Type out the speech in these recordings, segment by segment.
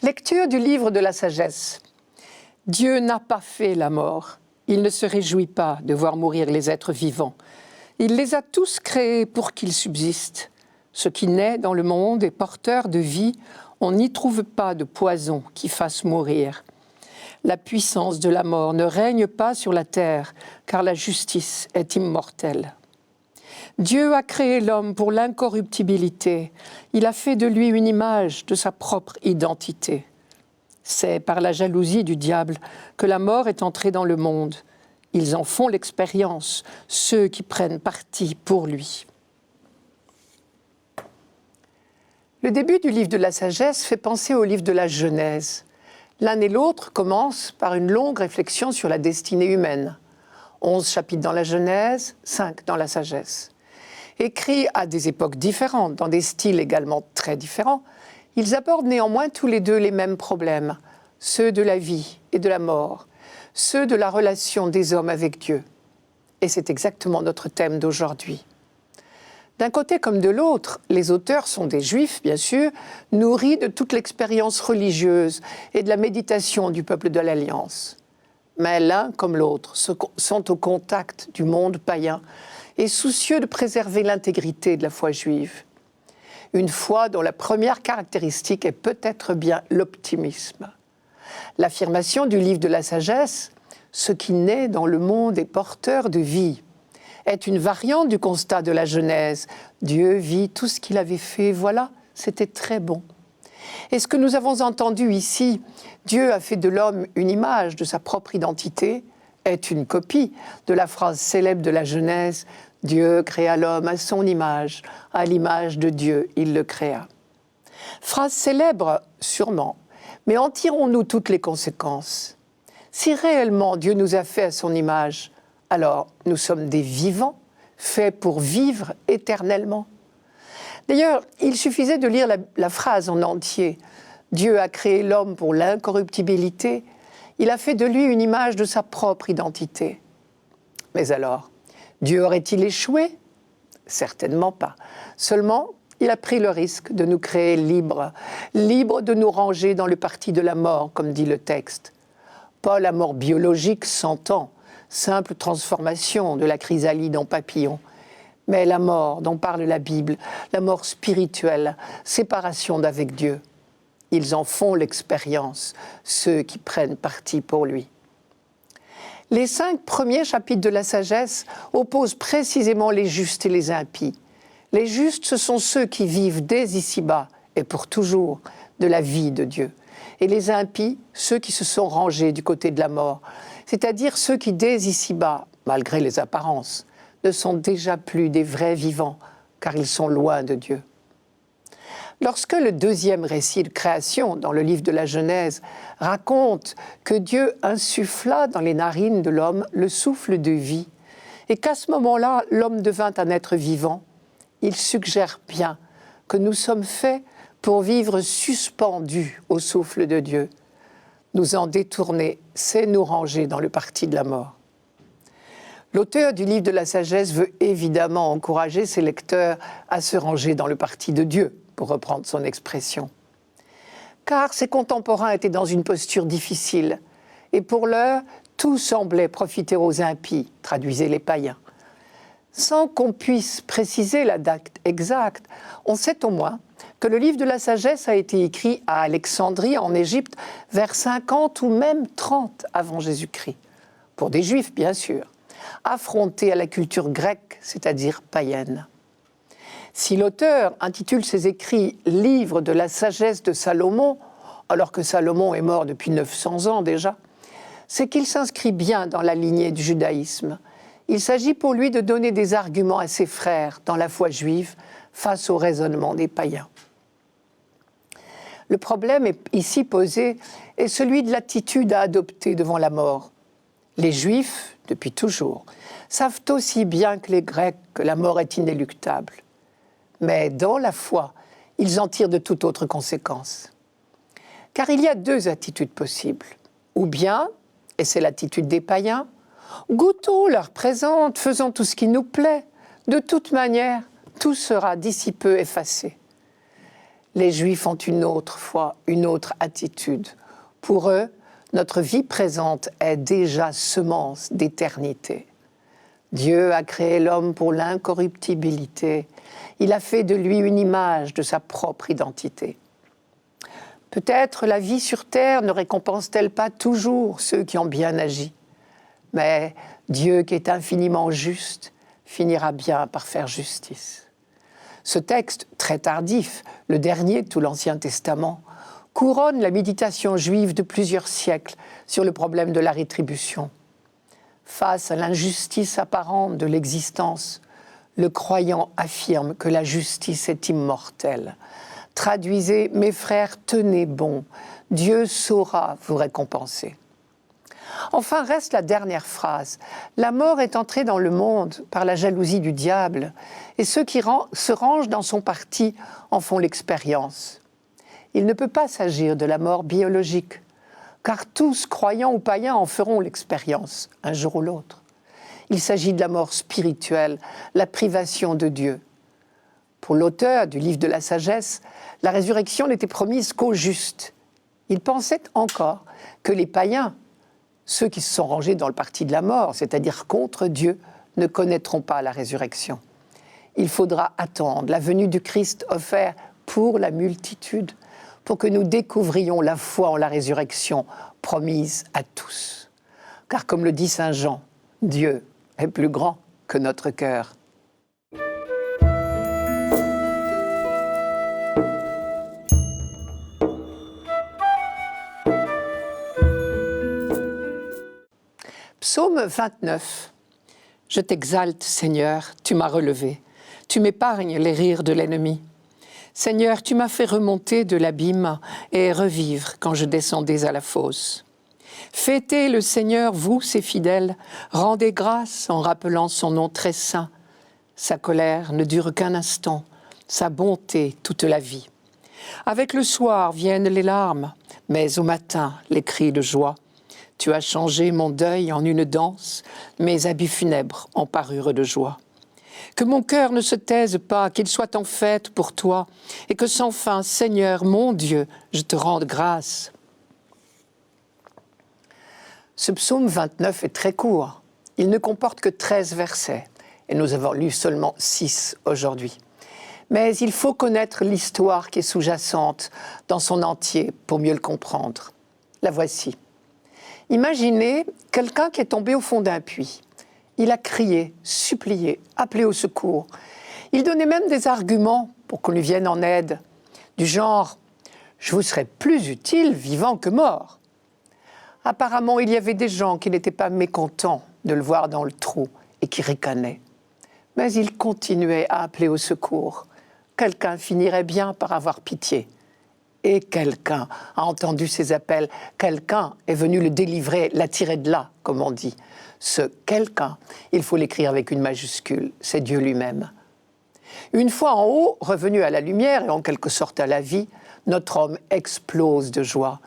Lecture du livre de la sagesse. Dieu n'a pas fait la mort. Il ne se réjouit pas de voir mourir les êtres vivants. Il les a tous créés pour qu'ils subsistent. Ce qui naît dans le monde est porteur de vie. On n'y trouve pas de poison qui fasse mourir. La puissance de la mort ne règne pas sur la terre, car la justice est immortelle. Dieu a créé l'homme pour l'incorruptibilité. Il a fait de lui une image de sa propre identité. C'est par la jalousie du diable que la mort est entrée dans le monde. Ils en font l'expérience, ceux qui prennent parti pour lui. Le début du livre de la sagesse fait penser au livre de la Genèse. L'un et l'autre commencent par une longue réflexion sur la destinée humaine. 11 chapitres dans la Genèse, 5 dans la sagesse. Écrits à des époques différentes, dans des styles également très différents, ils abordent néanmoins tous les deux les mêmes problèmes, ceux de la vie et de la mort, ceux de la relation des hommes avec Dieu. Et c'est exactement notre thème d'aujourd'hui. D'un côté comme de l'autre, les auteurs sont des juifs, bien sûr, nourris de toute l'expérience religieuse et de la méditation du peuple de l'Alliance. Mais l'un comme l'autre sont au contact du monde païen et soucieux de préserver l'intégrité de la foi juive. Une foi dont la première caractéristique est peut-être bien l'optimisme. L'affirmation du livre de la sagesse, « Ce qui naît dans le monde est porteur de vie », est une variante du constat de la Genèse. Dieu vit tout ce qu'il avait fait, voilà, c'était très bon. Et ce que nous avons entendu ici, Dieu a fait de l'homme une image de sa propre identité, est une copie de la phrase célèbre de la Genèse, Dieu créa l'homme à son image, à l'image de Dieu, il le créa. Phrase célèbre, sûrement, mais en tirons-nous toutes les conséquences? Si réellement Dieu nous a fait à son image, alors nous sommes des vivants, faits pour vivre éternellement. D'ailleurs, il suffisait de lire la phrase en entier. Dieu a créé l'homme pour l'incorruptibilité, il a fait de lui une image de sa propre identité. Mais alors, Dieu aurait-il échoué? Certainement pas. Seulement, il a pris le risque de nous créer libres, libres de nous ranger dans le parti de la mort, comme dit le texte. Pas la mort biologique 100 ans, simple transformation de la chrysalide en papillon, mais la mort dont parle la Bible, la mort spirituelle, séparation d'avec Dieu. Ils en font l'expérience, ceux qui prennent parti pour lui. Les 5 premiers chapitres de la sagesse opposent précisément les justes et les impies. Les justes, ce sont ceux qui vivent dès ici-bas et pour toujours de la vie de Dieu. Et les impies, ceux qui se sont rangés du côté de la mort, c'est-à-dire ceux qui dès ici-bas, malgré les apparences, ne sont déjà plus des vrais vivants, car ils sont loin de Dieu. Lorsque le deuxième récit de création, dans le livre de la Genèse, raconte que Dieu insuffla dans les narines de l'homme le souffle de vie, et qu'à ce moment-là, l'homme devint un être vivant, il suggère bien que nous sommes faits pour vivre suspendus au souffle de Dieu. Nous en détourner, c'est nous ranger dans le parti de la mort. L'auteur du livre de la sagesse veut évidemment encourager ses lecteurs à se ranger dans le parti de Dieu, pour reprendre son expression. Car ses contemporains étaient dans une posture difficile, et pour l'heure, tout semblait profiter aux impies, traduisaient les païens. Sans qu'on puisse préciser la date exacte, on sait au moins que le livre de la sagesse a été écrit à Alexandrie, en Égypte, vers 50 ou même 30 avant Jésus-Christ. Pour des Juifs, bien sûr, affrontés à la culture grecque, c'est-à-dire païenne. Si l'auteur intitule ses écrits « Livre de la sagesse de Salomon », alors que Salomon est mort depuis 900 ans déjà, c'est qu'il s'inscrit bien dans la lignée du judaïsme. Il s'agit pour lui de donner des arguments à ses frères dans la foi juive face au raisonnement des païens. Le problème ici posé est celui de l'attitude à adopter devant la mort. Les Juifs, depuis toujours, savent aussi bien que les Grecs que la mort est inéluctable. Mais dans la foi, ils en tirent de toute autre conséquence. Car il y a 2 attitudes possibles. Ou bien, et c'est l'attitude des païens, goûtons leur présente, faisons tout ce qui nous plaît. De toute manière, tout sera d'ici peu effacé. Les Juifs ont une autre foi, une autre attitude. Pour eux, notre vie présente est déjà semence d'éternité. Dieu a créé l'homme pour l'incorruptibilité. Il a fait de lui une image de sa propre identité. Peut-être la vie sur terre ne récompense-t-elle pas toujours ceux qui ont bien agi. Mais Dieu, qui est infiniment juste, finira bien par faire justice. Ce texte, très tardif, le dernier de tout l'Ancien Testament, couronne la méditation juive de plusieurs siècles sur le problème de la rétribution. Face à l'injustice apparente de l'existence, le croyant affirme que la justice est immortelle. Traduisez, mes frères, tenez bon, Dieu saura vous récompenser. Enfin reste la dernière phrase. La mort est entrée dans le monde par la jalousie du diable, et ceux qui se rangent dans son parti en font l'expérience. Il ne peut pas s'agir de la mort biologique, car tous, croyants ou païens, en feront l'expérience, un jour ou l'autre. Il s'agit de la mort spirituelle, la privation de Dieu. Pour l'auteur du livre de la sagesse, la résurrection n'était promise qu'aux justes. Il pensait encore que les païens, ceux qui se sont rangés dans le parti de la mort, c'est-à-dire contre Dieu, ne connaîtront pas la résurrection. Il faudra attendre la venue du Christ offert pour la multitude, pour que nous découvrions la foi en la résurrection promise à tous. Car comme le dit saint Jean, Dieu est plus grand que notre cœur. Psaume 29. Je t'exalte, Seigneur, tu m'as relevé. Tu m'épargnes les rires de l'ennemi. Seigneur, tu m'as fait remonter de l'abîme et revivre quand je descendais à la fosse. Fêtez le Seigneur, vous, ses fidèles, rendez grâce en rappelant son nom très saint. Sa colère ne dure qu'un instant, sa bonté toute la vie. Avec le soir viennent les larmes, mais au matin les cris de joie. Tu as changé mon deuil en une danse, mes habits funèbres en parure de joie. Que mon cœur ne se taise pas, qu'il soit en fête pour toi, et que sans fin, Seigneur, mon Dieu, je te rende grâce. Ce psaume 29 est très court. Il ne comporte que 13 versets, et nous avons lu seulement 6 aujourd'hui. Mais il faut connaître l'histoire qui est sous-jacente dans son entier pour mieux le comprendre. La voici. Imaginez quelqu'un qui est tombé au fond d'un puits. Il a crié, supplié, appelé au secours. Il donnait même des arguments pour qu'on lui vienne en aide, du genre « je vous serais plus utile vivant que mort ». Apparemment, il y avait des gens qui n'étaient pas mécontents de le voir dans le trou et qui ricanaient. Mais il continuait à appeler au secours. Quelqu'un finirait bien par avoir pitié. Et quelqu'un a entendu ses appels. Quelqu'un est venu le délivrer, l'attirer de là, comme on dit. Ce quelqu'un, il faut l'écrire avec une majuscule, c'est Dieu lui-même. Une fois en haut, revenu à la lumière et en quelque sorte à la vie, notre homme explose de joie.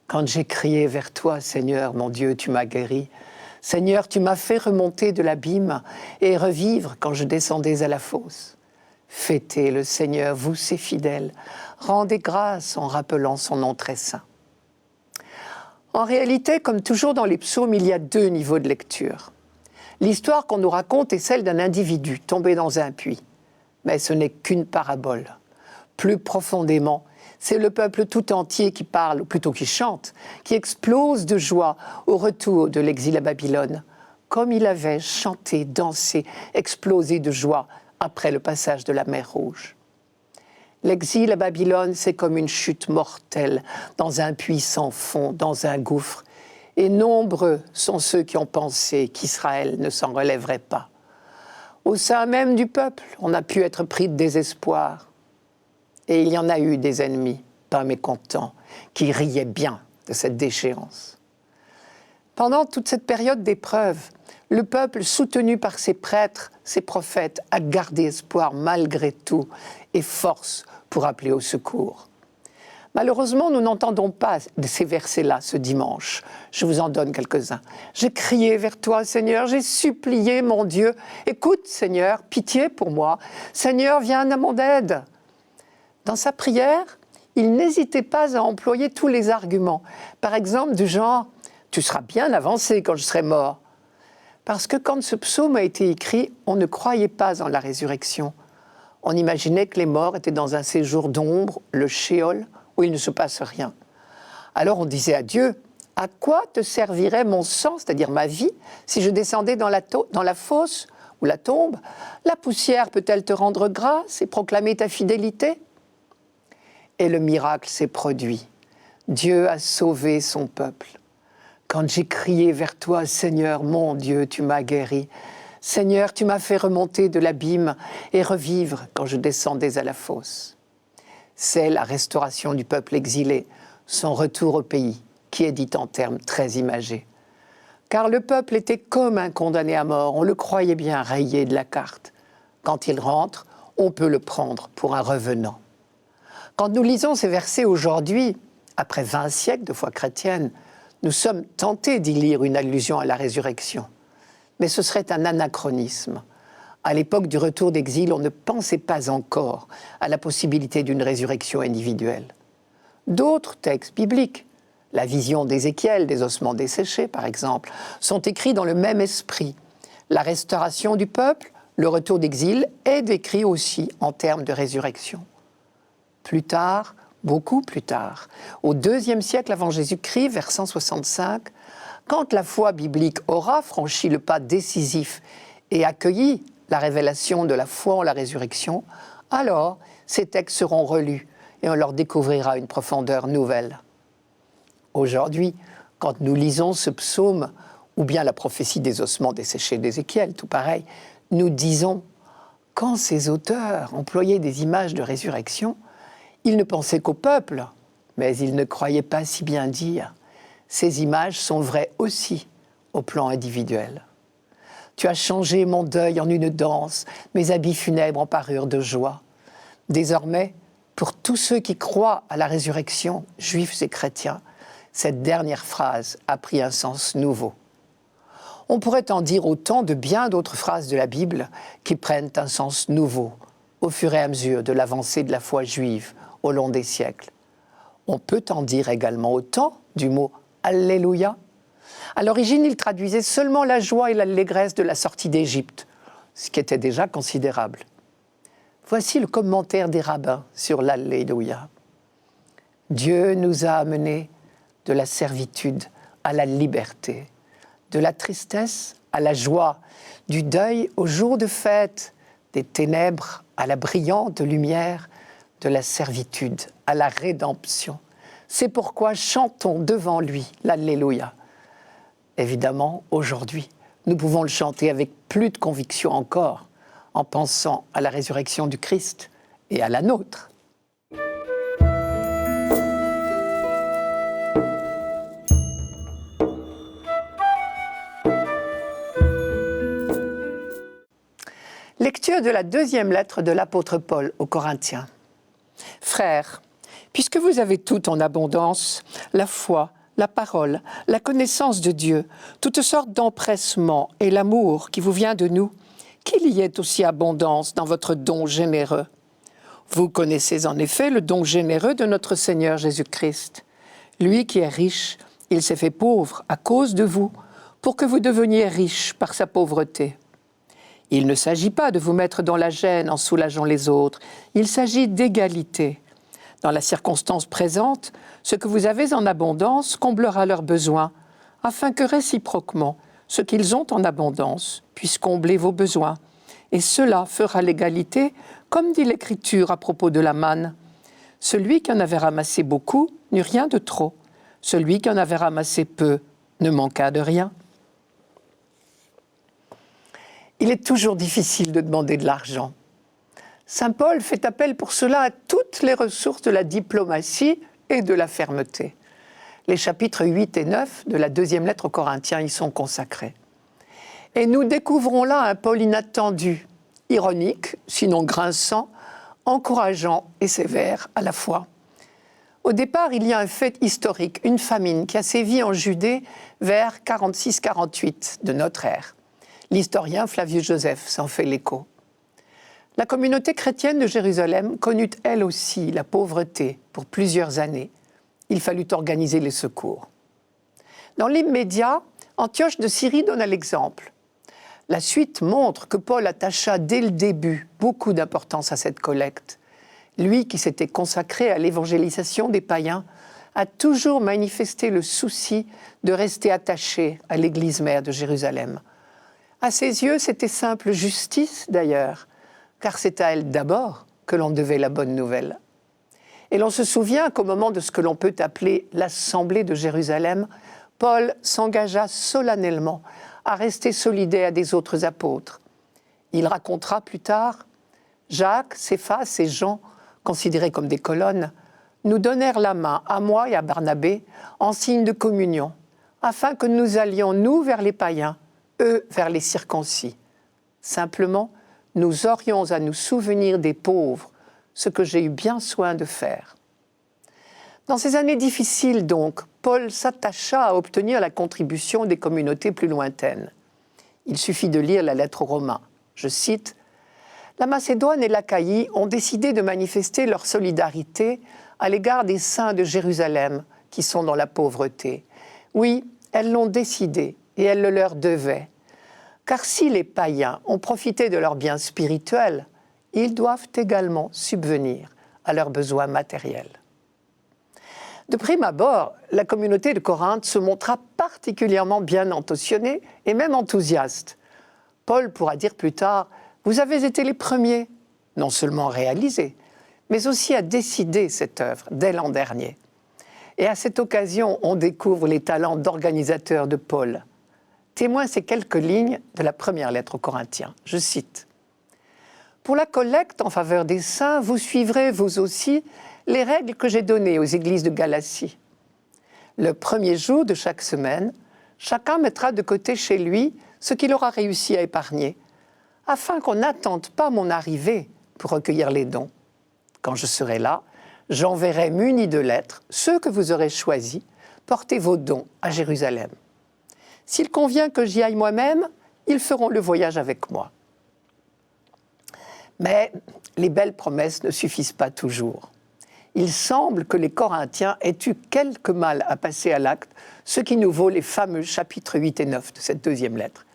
Quand j'ai crié vers toi, Seigneur, mon Dieu, tu m'as guéri. Seigneur, tu m'as fait remonter de l'abîme et revivre quand je descendais à la fosse. Fêtez le Seigneur, vous ses fidèles, rendez grâce en rappelant son nom très saint. En réalité, comme toujours dans les psaumes, il y a 2 niveaux de lecture. L'histoire qu'on nous raconte est celle d'un individu tombé dans un puits. Mais ce n'est qu'une parabole. Plus profondément, c'est le peuple tout entier qui parle, ou plutôt qui chante, qui explose de joie au retour de l'exil à Babylone, comme il avait chanté, dansé, explosé de joie après le passage de la mer Rouge. L'exil à Babylone, c'est comme une chute mortelle dans un puits sans fond, dans un gouffre. Et nombreux sont ceux qui ont pensé qu'Israël ne s'en relèverait pas. Au sein même du peuple, on a pu être pris de désespoir. Et il y en a eu des ennemis, pas mécontents, qui riaient bien de cette déchéance. Pendant toute cette période d'épreuve, le peuple, soutenu par ses prêtres, ses prophètes, a gardé espoir malgré tout et force pour appeler au secours. Malheureusement, nous n'entendons pas de ces versets-là ce dimanche. Je vous en donne quelques-uns. J'ai crié vers toi, Seigneur, j'ai supplié, mon Dieu. Écoute, Seigneur, pitié pour moi. Seigneur, viens à mon aide. Dans sa prière, il n'hésitait pas à employer tous les arguments. Par exemple, du genre « Tu seras bien avancé quand je serai mort ». Parce que quand ce psaume a été écrit, on ne croyait pas en la résurrection. On imaginait que les morts étaient dans un séjour d'ombre, le Sheol, où il ne se passe rien. Alors on disait à Dieu « À quoi te servirait mon sang, c'est-à-dire ma vie, si je descendais dans la fosse ou la tombe? La poussière peut-elle te rendre grâce et proclamer ta fidélité ?» Et le miracle s'est produit. Dieu a sauvé son peuple. Quand j'ai crié vers toi, Seigneur, mon Dieu, tu m'as guéri. Seigneur, tu m'as fait remonter de l'abîme et revivre quand je descendais à la fosse. C'est la restauration du peuple exilé, son retour au pays, qui est dit en termes très imagés. Car le peuple était comme un condamné à mort, on le croyait bien rayé de la carte. Quand il rentre, on peut le prendre pour un revenant. Quand nous lisons ces versets aujourd'hui, après 20 siècles de foi chrétienne, nous sommes tentés d'y lire une allusion à la résurrection. Mais ce serait un anachronisme. À l'époque du retour d'exil, on ne pensait pas encore à la possibilité d'une résurrection individuelle. D'autres textes bibliques, la vision d'Ézéchiel, des ossements desséchés par exemple, sont écrits dans le même esprit. La restauration du peuple, le retour d'exil, est décrit aussi en termes de résurrection. Plus tard, beaucoup plus tard, au IIe siècle avant Jésus-Christ, vers 165, quand la foi biblique aura franchi le pas décisif et accueilli la révélation de la foi en la résurrection, alors ces textes seront relus et on leur découvrira une profondeur nouvelle. Aujourd'hui, quand nous lisons ce psaume, ou bien la prophétie des ossements desséchés d'Ézéchiel, tout pareil, nous disons, quand ces auteurs employaient des images de résurrection, ils ne pensaient qu'au peuple, mais ils ne croyaient pas si bien dire. Ces images sont vraies aussi au plan individuel. Tu as changé mon deuil en une danse, mes habits funèbres en parure de joie. Désormais, pour tous ceux qui croient à la résurrection, juifs et chrétiens, cette dernière phrase a pris un sens nouveau. On pourrait en dire autant de bien d'autres phrases de la Bible qui prennent un sens nouveau au fur et à mesure de l'avancée de la foi juive au long des siècles. On peut en dire également autant du mot « Alléluia ». À l'origine, il traduisait seulement la joie et l'allégresse de la sortie d'Égypte, ce qui était déjà considérable. Voici le commentaire des rabbins sur l'Alléluia. Dieu nous a amenés de la servitude à la liberté, de la tristesse à la joie, du deuil au jour de fête, des ténèbres à la brillante lumière, de la servitude à la rédemption. C'est pourquoi chantons devant lui l'Alléluia. Évidemment, aujourd'hui, nous pouvons le chanter avec plus de conviction encore, en pensant à la résurrection du Christ et à la nôtre. Lecture de la deuxième lettre de l'apôtre Paul aux Corinthiens. Frères, puisque vous avez tout en abondance, la foi, la parole, la connaissance de Dieu, toutes sortes d'empressements et l'amour qui vous vient de nous, qu'il y ait aussi abondance dans votre don généreux. Vous connaissez en effet le don généreux de notre Seigneur Jésus-Christ. Lui qui est riche, il s'est fait pauvre à cause de vous, pour que vous deveniez riches par sa pauvreté. Il ne s'agit pas de vous mettre dans la gêne en soulageant les autres, il s'agit d'égalité. Dans la circonstance présente, ce que vous avez en abondance comblera leurs besoins, afin que réciproquement, ce qu'ils ont en abondance puisse combler vos besoins. Et cela fera l'égalité, comme dit l'Écriture à propos de la manne. Celui qui en avait ramassé beaucoup n'eut rien de trop. Celui qui en avait ramassé peu ne manqua de rien. Il est toujours difficile de demander de l'argent. Saint Paul fait appel pour cela à toutes les ressources de la diplomatie et de la fermeté. Les chapitres 8 et 9 de la deuxième lettre aux Corinthiens y sont consacrés. Et nous découvrons là un Paul inattendu, ironique, sinon grinçant, encourageant et sévère à la fois. Au départ, il y a un fait historique, une famine qui a sévi en Judée vers 46-48 de notre ère. L'historien Flavius Joseph s'en fait l'écho. La communauté chrétienne de Jérusalem connut elle aussi la pauvreté pour plusieurs années. Il fallut organiser les secours. Dans l'immédiat, Antioche de Syrie donna l'exemple. La suite montre que Paul attacha dès le début beaucoup d'importance à cette collecte. Lui qui s'était consacré à l'évangélisation des païens a toujours manifesté le souci de rester attaché à l'Église mère de Jérusalem. À ses yeux, c'était simple justice d'ailleurs, car c'est à elle d'abord que l'on devait la bonne nouvelle. Et l'on se souvient qu'au moment de ce que l'on peut appeler l'Assemblée de Jérusalem, Paul s'engagea solennellement à rester solidaire des autres apôtres. Il racontera plus tard « Jacques, Céphas et Jean, considérés comme des colonnes, nous donnèrent la main à moi et à Barnabé en signe de communion, afin que nous allions, nous, vers les païens, eux, vers les circoncis. Simplement, nous aurions à nous souvenir des pauvres, ce que j'ai eu bien soin de faire. » Dans ces années difficiles, donc, Paul s'attacha à obtenir la contribution des communautés plus lointaines. Il suffit de lire la lettre aux Romains. Je cite « La Macédoine et l'Achaïe ont décidé de manifester leur solidarité à l'égard des saints de Jérusalem qui sont dans la pauvreté. Oui, elles l'ont décidé et elles le leur devaient. Car si les païens ont profité de leurs biens spirituels, ils doivent également subvenir à leurs besoins matériels. » De prime abord, la communauté de Corinthe se montra particulièrement bien intentionnée et même enthousiaste. Paul pourra dire plus tard « Vous avez été les premiers, non seulement à réaliser, mais aussi à décider cette œuvre dès l'an dernier. » Et à cette occasion, on découvre les talents d'organisateur de Paul. Témoin ces quelques lignes de la première lettre aux Corinthiens. Je cite « Pour la collecte en faveur des saints, vous suivrez, vous aussi, les règles que j'ai données aux églises de Galatie. Le premier jour de chaque semaine, chacun mettra de côté chez lui ce qu'il aura réussi à épargner, afin qu'on n'attende pas mon arrivée pour recueillir les dons. Quand je serai là, j'enverrai munis de lettres ceux que vous aurez choisis, portez vos dons à Jérusalem. S'il convient que j'y aille moi-même, ils feront le voyage avec moi. » Mais les belles promesses ne suffisent pas toujours. Il semble que les Corinthiens aient eu quelque mal à passer à l'acte, ce qui nous vaut les fameux chapitres 8 et 9 de cette deuxième lettre.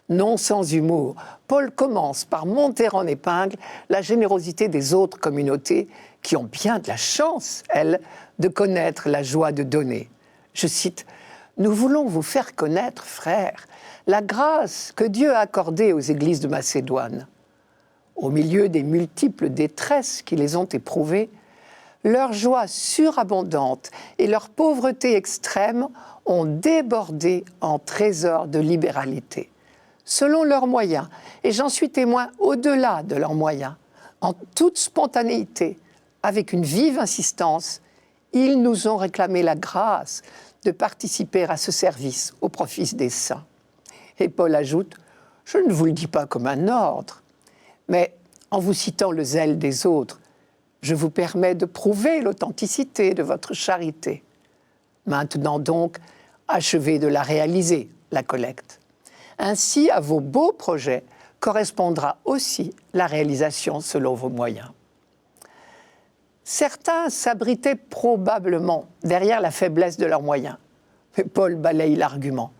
Non sans humour, Paul commence par monter en épingle la générosité des autres communautés qui ont bien de la chance, elles, de connaître la joie de donner. Je cite « Nous voulons vous faire connaître, frères, la grâce que Dieu a accordée aux églises de Macédoine. Au milieu des multiples détresses qui les ont éprouvées, leur joie surabondante et leur pauvreté extrême ont débordé en trésors de libéralité. Selon leurs moyens, et j'en suis témoin au-delà de leurs moyens, en toute spontanéité, avec une vive insistance, ils nous ont réclamé la grâce de participer à ce service au profit des saints. » Et Paul ajoute « Je ne vous le dis pas comme un ordre, mais en vous citant le zèle des autres, je vous permets de prouver l'authenticité de votre charité. Maintenant donc, achevez de la réaliser, la collecte. Ainsi, à vos beaux projets correspondra aussi la réalisation selon vos moyens. » Certains s'abritaient probablement derrière la faiblesse de leurs moyens. Mais Paul balaye l'argument.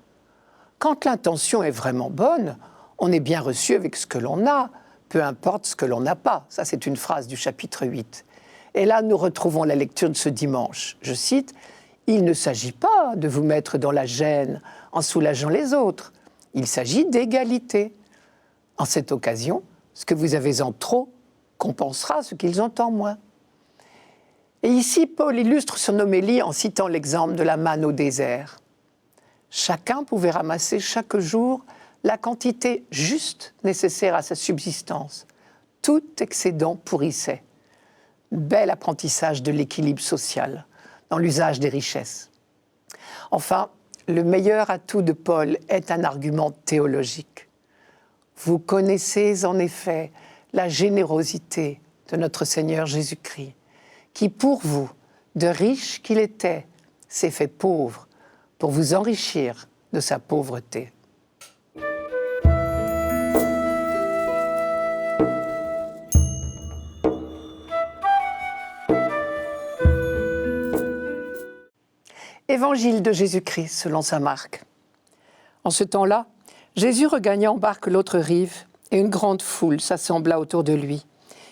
Quand l'intention est vraiment bonne, on est bien reçu avec ce que l'on a, peu importe ce que l'on n'a pas. Ça, c'est une phrase du chapitre 8. Et là, nous retrouvons la lecture de ce dimanche. Je cite, « Il ne s'agit pas de vous mettre dans la gêne en soulageant les autres. Il s'agit d'égalité. En cette occasion, ce que vous avez en trop compensera ce qu'ils ont en moins. » Et ici, Paul illustre son homélie en citant l'exemple de la manne au désert. Chacun pouvait ramasser chaque jour la quantité juste nécessaire à sa subsistance. Tout excédent pourrissait. Bel apprentissage de l'équilibre social dans l'usage des richesses. Enfin, le meilleur atout de Paul est un argument théologique. Vous connaissez en effet la générosité de notre Seigneur Jésus-Christ, qui pour vous, de riche qu'il était, s'est fait pauvre pour vous enrichir de sa pauvreté. Évangile de Jésus-Christ selon saint Marc. En ce temps-là, Jésus regagna en barque l'autre rive et une grande foule s'assembla autour de lui.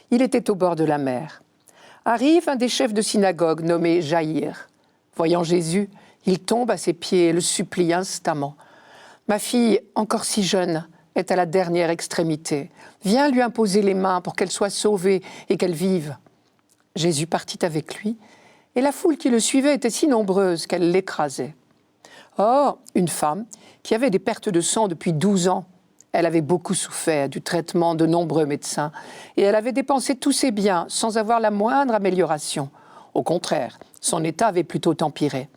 Il était au bord de la mer. Arrive un des chefs de synagogue nommé Jaïr. Voyant Jésus, il tombe à ses pieds et le supplie instamment. « Ma fille, encore si jeune, est à la dernière extrémité. Viens lui imposer les mains pour qu'elle soit sauvée et qu'elle vive. » Jésus partit avec lui, et la foule qui le suivait était si nombreuse qu'elle l'écrasait. Or, une femme, qui avait des pertes de sang depuis 12 ans, elle avait beaucoup souffert du traitement de nombreux médecins, et elle avait dépensé tous ses biens sans avoir la moindre amélioration. Au contraire, son état avait plutôt empiré.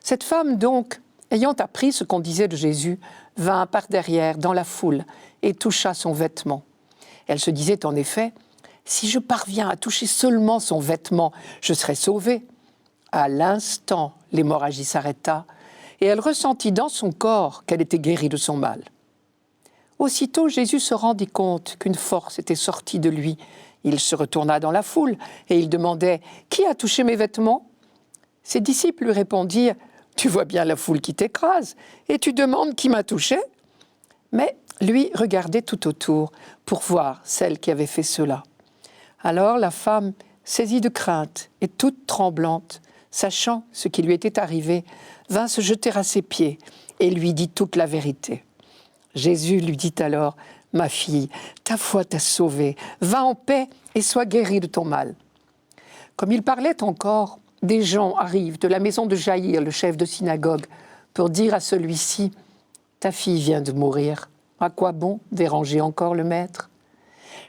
Cette femme donc, ayant appris ce qu'on disait de Jésus, vint par derrière dans la foule et toucha son vêtement. Elle se disait en effet, « Si je parviens à toucher seulement son vêtement, je serai sauvée. » À l'instant, l'hémorragie s'arrêta et elle ressentit dans son corps qu'elle était guérie de son mal. Aussitôt, Jésus se rendit compte qu'une force était sortie de lui. Il se retourna dans la foule et il demandait « Qui a touché mes vêtements ?» Ses disciples lui répondirent « Tu vois bien la foule qui t'écrase et tu demandes qui m'a touché ?» Mais lui regardait tout autour pour voir celle qui avait fait cela. Alors la femme, saisie de crainte et toute tremblante, sachant ce qui lui était arrivé, vint se jeter à ses pieds et lui dit toute la vérité. Jésus lui dit alors, « Ma fille, ta foi t'a sauvée, va en paix et sois guérie de ton mal. » Comme il parlait encore, des gens arrivent de la maison de Jaïr, le chef de synagogue, pour dire à celui-ci, « Ta fille vient de mourir, à quoi bon déranger encore le maître ?»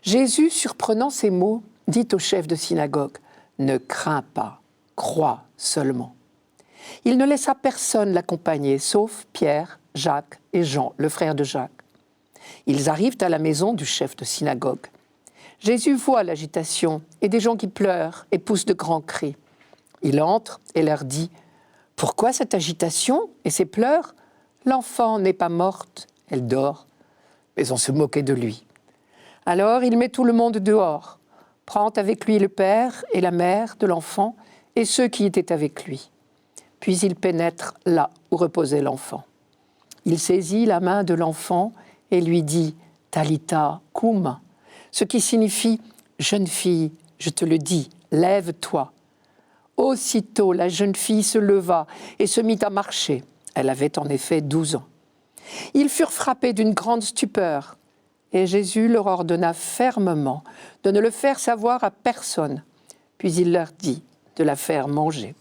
Jésus, surprenant ces mots, dit au chef de synagogue, « Ne crains pas, crois seulement. » Il ne laissa personne l'accompagner, sauf Pierre, Jacques et Jean, le frère de Jacques. Ils arrivent à la maison du chef de synagogue. Jésus voit l'agitation et des gens qui pleurent et poussent de grands cris. Il entre et leur dit « Pourquoi cette agitation et ces pleurs? L'enfant n'est pas morte, elle dort. » Mais on se moquait de lui. Alors il met tout le monde dehors, prend avec lui le père et la mère de l'enfant et ceux qui étaient avec lui. Puis il pénètre là où reposait l'enfant. Il saisit la main de l'enfant et lui dit « Talitha koum », ce qui signifie « Jeune fille, je te le dis, lève-toi ». Aussitôt, la jeune fille se leva et se mit à marcher. Elle avait en effet 12 ans. Ils furent frappés d'une grande stupeur et Jésus leur ordonna fermement de ne le faire savoir à personne. Puis il leur dit de la faire manger.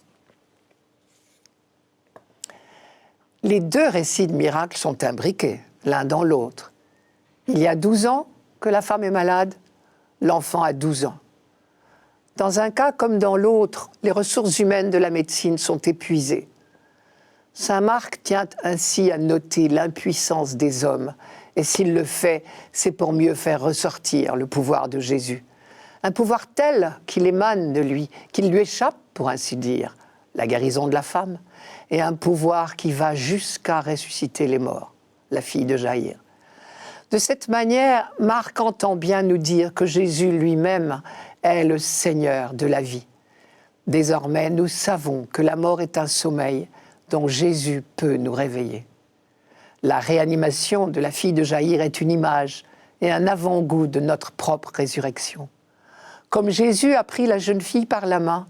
Les deux récits de miracles sont imbriqués, l'un dans l'autre. Il y a 12 ans que la femme est malade, l'enfant a 12 ans. Dans un cas comme dans l'autre, les ressources humaines de la médecine sont épuisées. Saint Marc tient ainsi à noter l'impuissance des hommes, et s'il le fait, c'est pour mieux faire ressortir le pouvoir de Jésus. Un pouvoir tel qu'il émane de lui, qu'il lui échappe, pour ainsi dire, la guérison de la femme, et un pouvoir qui va jusqu'à ressusciter les morts, la fille de Jaïr. De cette manière, Marc entend bien nous dire que Jésus lui-même est le Seigneur de la vie. Désormais, nous savons que la mort est un sommeil dont Jésus peut nous réveiller. La réanimation de la fille de Jaïr est une image et un avant-goût de notre propre résurrection. Comme Jésus a pris la jeune fille par la main,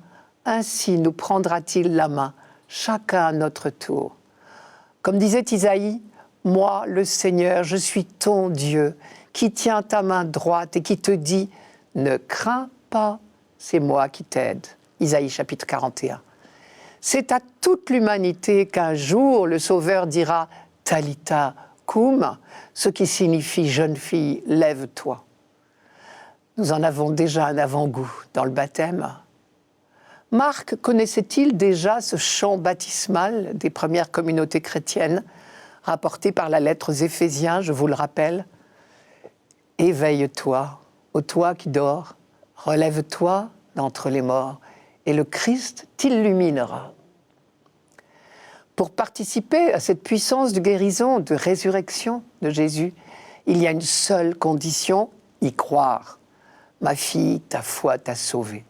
ainsi nous prendra-t-il la main, chacun à notre tour. Comme disait Isaïe, « Moi, le Seigneur, je suis ton Dieu, qui tient ta main droite et qui te dit « Ne crains pas, c'est moi qui t'aide. » Isaïe chapitre 41. C'est à toute l'humanité qu'un jour le Sauveur dira « Talitha koum », ce qui signifie « Jeune fille, lève-toi ». Nous en avons déjà un avant-goût dans le baptême. Marc connaissait-il déjà ce chant baptismal des premières communautés chrétiennes, rapporté par la lettre aux Éphésiens, je vous le rappelle? « Éveille-toi, ô toi qui dors, relève-toi d'entre les morts, et le Christ t'illuminera. » Pour participer à cette puissance de guérison, de résurrection de Jésus, il y a une seule condition, y croire. « Ma fille, ta foi t'a sauvée. »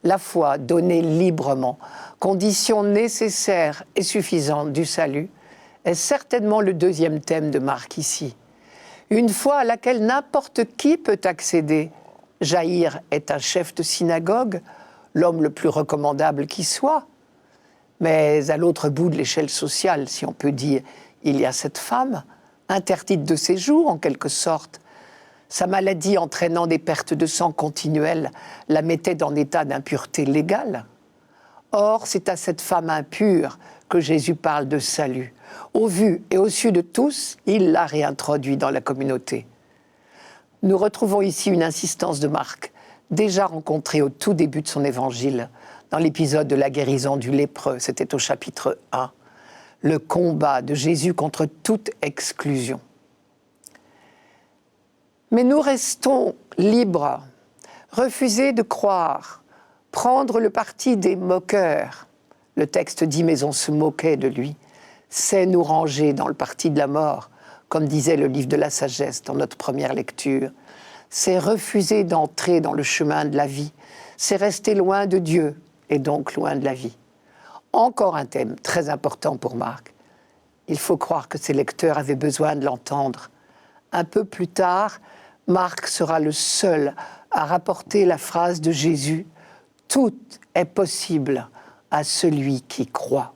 La foi donnée librement, condition nécessaire et suffisante du salut, est certainement le deuxième thème de Marc ici. Une foi à laquelle n'importe qui peut accéder. Jaïr est un chef de synagogue, l'homme le plus recommandable qui soit. Mais à l'autre bout de l'échelle sociale, si on peut dire, il y a cette femme, interdite de séjour en quelque sorte. Sa maladie entraînant des pertes de sang continuelles la mettait en état d'impureté légale. Or, c'est à cette femme impure que Jésus parle de salut. Au vu et au su de tous, il l'a réintroduit dans la communauté. Nous retrouvons ici une insistance de Marc, déjà rencontrée au tout début de son évangile, dans l'épisode de la guérison du lépreux, c'était au chapitre 1, le combat de Jésus contre toute exclusion. Mais nous restons libres, refuser de croire, prendre le parti des moqueurs. Le texte dit « mais on se moquait de lui », c'est nous ranger dans le parti de la mort, comme disait le livre de la sagesse dans notre première lecture. C'est refuser d'entrer dans le chemin de la vie, c'est rester loin de Dieu et donc loin de la vie. Encore un thème très important pour Marc. Il faut croire que ses lecteurs avaient besoin de l'entendre. Un peu plus tard, Marc sera le seul à rapporter la phrase de Jésus « Tout est possible à celui qui croit ».